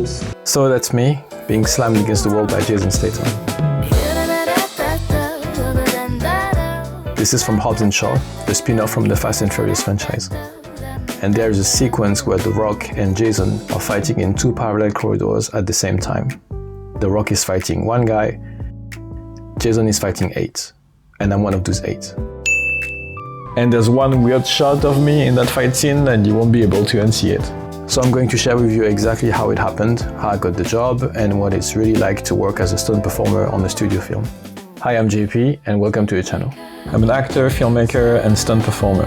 rehearsals. So that's me, being slammed against the wall by Jason Statham. This is from Hobbs Shaw, the spin-off from the Fast and Furious franchise. And there is a sequence where The Rock and Jason are fighting in 2 parallel corridors at the same time. The Rock is fighting 1 guy, Jason is fighting 8, and I'm one of those 8. And there's one weird shot of me in that fight scene and you won't be able to unsee it. So I'm going to share with you exactly how it happened, how I got the job, and what it's really like to work as a stunt performer on a studio film. Hi, I'm JP and welcome to the channel. I'm an actor, filmmaker, and stunt performer.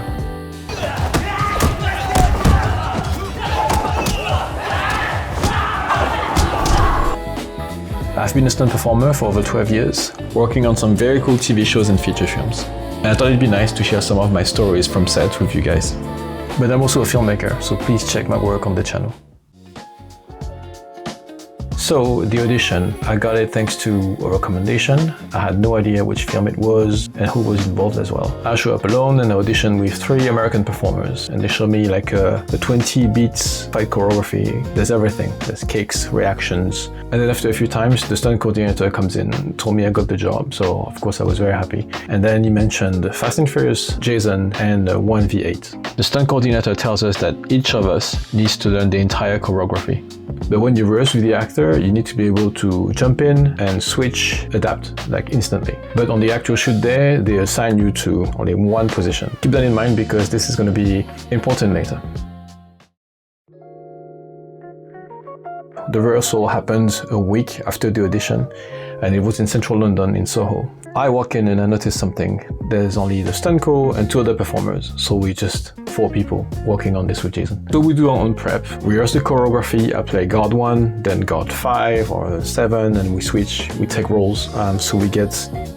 I've been a stunt performer for over 12 years, working on some very cool TV shows and feature films. And I thought it'd be nice to share some of my stories from set with you guys. But I'm also a filmmaker, so please check my work on the channel. So, the audition, I got it thanks to a recommendation. I had no idea which film it was and who was involved as well. I show up alone and audition with 3 American performers, and they show me like a 20 beats fight choreography. There's everything. There's kicks, reactions. And then after a few times, the stunt coordinator comes in and told me I got the job, so of course I was very happy. And then he mentioned Fast and Furious, Jason, and 1v8. The stunt coordinator tells us that each of us needs to learn the entire choreography. But when you rehearse with the actor, you need to be able to jump in and switch, adapt, like instantly. But on the actual shoot day, they assign you to only 1 position. Keep that in mind because this is going to be important later. The rehearsal happened a week after the audition, and it was in central London in Soho. I walk in and I notice something. There's only the stunt co and 2 other performers, so we just 4 people working on this with Jason. So we do our own prep. We rehearse the choreography. I play guard 1, then guard 5 or 7, and we switch. We take roles, so we get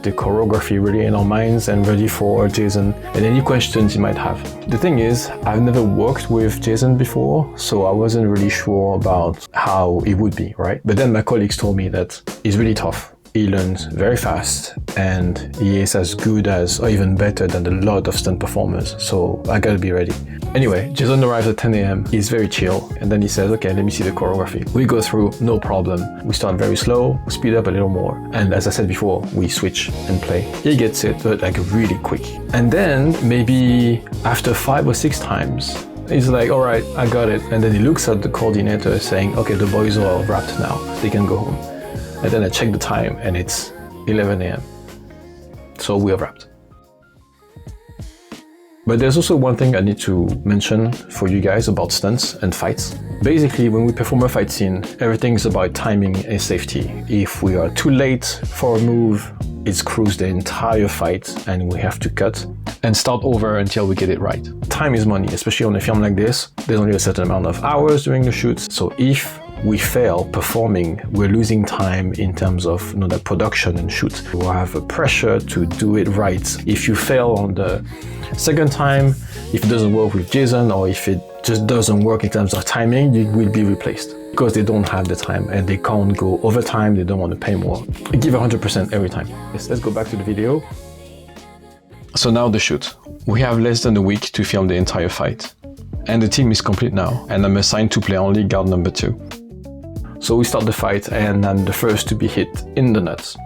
the choreography really in our minds and ready for Jason and any questions he might have. The thing is, I've never worked with Jason before, so I wasn't really sure about how it would be, right? But then my colleagues told me that he's really tough. He learns very fast and he is as good as or even better than a lot of stunt performers, so I gotta be ready. Anyway, Jason arrives at 10 AM, he's very chill, and then he says, okay, let me see the choreography. We go through, no problem. We start very slow, speed up a little more, and as I said before, we switch and play. He gets it, but like really quick. And then maybe after 5 or 6 times, he's like, all right, I got it. And then he looks at the coordinator saying, okay, the boys are wrapped now, they can go home. And then I check the time and it's 11 AM. So we are wrapped. But there's also one thing I need to mention for you guys about stunts and fights. Basically, when we perform a fight scene, everything is about timing and safety. If we are too late for a move, it screws the entire fight and we have to cut and start over until we get it right. Time is money, especially on a film like this. There's only a certain amount of hours during the shoots. So if we fail performing, we're losing time in terms of the production and shoot. We have a pressure to do it right. If you fail on the second time, if it doesn't work with Jason, or if it just doesn't work in terms of timing, you will be replaced because they don't have the time and they can't go overtime, they don't want to pay more. Give 100% every time. Yes, let's go back to the video. So now the shoot. We have less than a week to film the entire fight. And the team is complete now, and I'm assigned to play only guard number 2. So we start the fight and I'm the first to be hit in the nuts.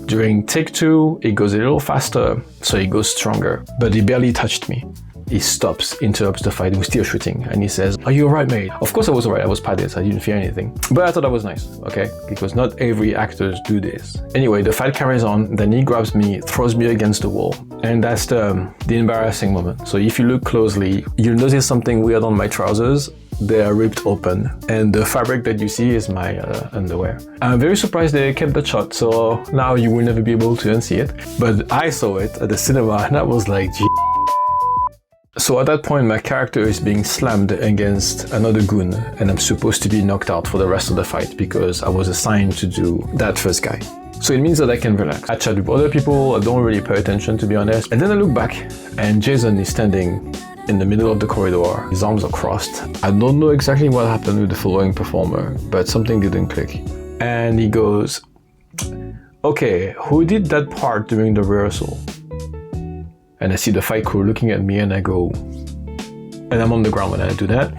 During take 2, it goes a little faster, so it goes stronger, but he barely touched me. He stops, interrupts the fight, we're still shooting, and he says, are you alright, mate? Of course I was alright, I was padded, so I didn't fear anything. But I thought that was nice, okay? Because not every actors do this. Anyway, the fight carries on, then he grabs me, throws me against the wall, and that's the embarrassing moment. So if you look closely, you'll notice something weird on my trousers. They are ripped open, and the fabric that you see is my underwear. I'm very surprised they kept that shot, so now you will never be able to unsee it. But I saw it at the cinema, and I was like, gee. So at that point, my character is being slammed against another goon, and I'm supposed to be knocked out for the rest of the fight because I was assigned to do that first guy. So it means that I can relax. I chat with other people, I don't really pay attention, to be honest. And then I look back, and Jason is standing in the middle of the corridor. His arms are crossed. I don't know exactly what happened with the following performer, but something didn't click. And he goes, okay, who did that part during the rehearsal? and I see the fight crew looking at me, and I go, and I'm on the ground when I do that.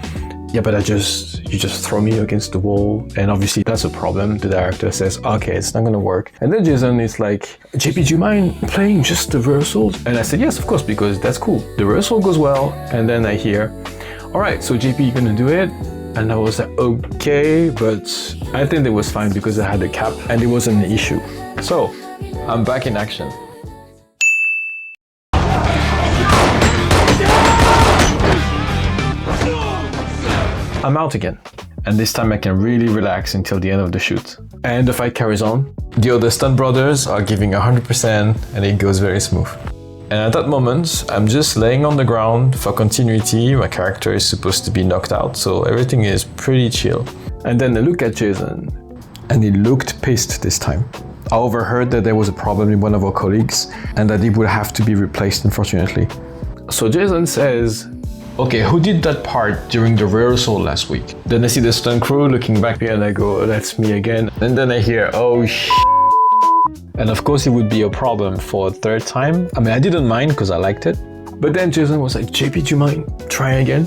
Yeah, but you just throw me against the wall, and obviously that's a problem. The director says, okay, it's not gonna work. And then Jason is like, JP, do you mind playing just the rehearsals? And I said, yes, of course, because that's cool. The rehearsal goes well, and then I hear, all right, so JP, you're gonna do it? And I was like, okay, but I think it was fine because I had a cap and it wasn't an issue. So, I'm back in action. I'm out again, and this time I can really relax until the end of the shoot. And the fight carries on. The other stunt brothers are giving 100% and it goes very smooth. And at that moment, I'm just laying on the ground for continuity. My character is supposed to be knocked out, so everything is pretty chill. And then I look at Jason, and he looked pissed this time. I overheard that there was a problem with one of our colleagues, and that it would have to be replaced, unfortunately. So Jason says, okay, who did that part during the rehearsal last week? Then I see the stunt crew looking back here and I go, oh, that's me again. And then I hear, oh And of course it would be a problem for a third time. I mean, I didn't mind because I liked it. But then Jason was like, JP, do you mind trying again?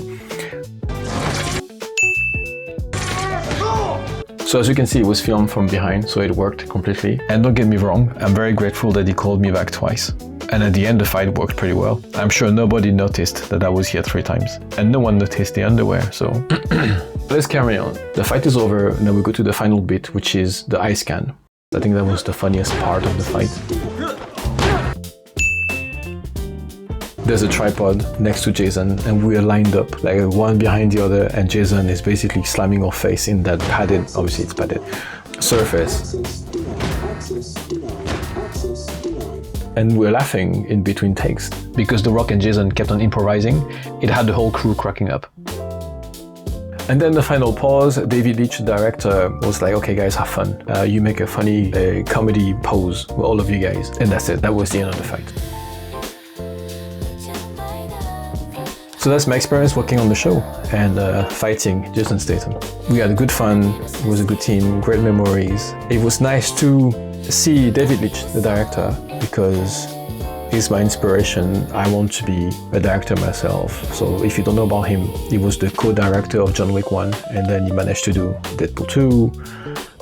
So as you can see, it was filmed from behind, so it worked completely. And don't get me wrong, I'm very grateful that he called me back twice. And at the end, the fight worked pretty well. I'm sure nobody noticed that I was here 3 times. And no one noticed the underwear, so... Let's carry on. The fight is over, and then we go to the final bit, which is the eye scan. I think that was the funniest part of the fight. There's a tripod next to Jason, and we are lined up, like one behind the other, and Jason is basically slamming our face in that padded, obviously it's padded, surface. And we're laughing in between takes because The Rock and Jason kept on improvising. It had the whole crew cracking up. And then the final pause, David Leitch, the director, was like, okay guys, have fun. You make a funny comedy pose with all of you guys. And that's it, that was the end of the fight. So that's my experience working on the show and fighting Jason Statham. We had good fun, it was a good team, great memories. It was nice to see David Leitch, the director, because he's my inspiration. I want to be a director myself. So if you don't know about him, he was the co-director of John Wick 1, and then he managed to do Deadpool 2,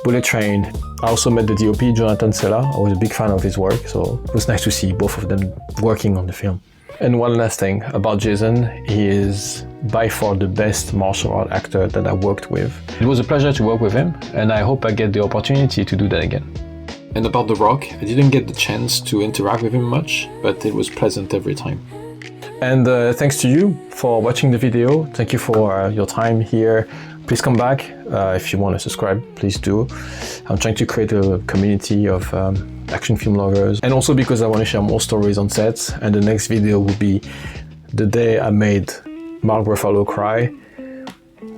Bullet Train. I also met the DOP, Jonathan Sella. I was a big fan of his work, so it was nice to see both of them working on the film. And one last thing about Jason, he is by far the best martial art actor that I worked with. It was a pleasure to work with him, and I hope I get the opportunity to do that again. And about The Rock, I didn't get the chance to interact with him much, but it was pleasant every time. And thanks to you for watching the video. Thank you for your time here. Please come back. If you want to subscribe, please do. I'm trying to create a community of action film lovers. And also because I want to share more stories on sets. And the next video will be the day I made Mark Ruffalo cry.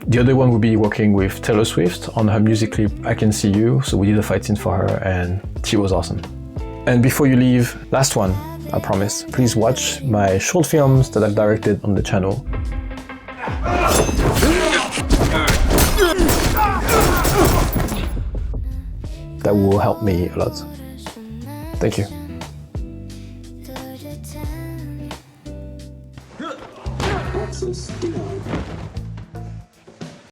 The other one will be working with Taylor Swift on her music clip, I Can See You. So we did a fight scene for her and she was awesome. And before you leave, last one, I promise. Please watch my short films that I've directed on the channel. That will help me a lot. Thank you.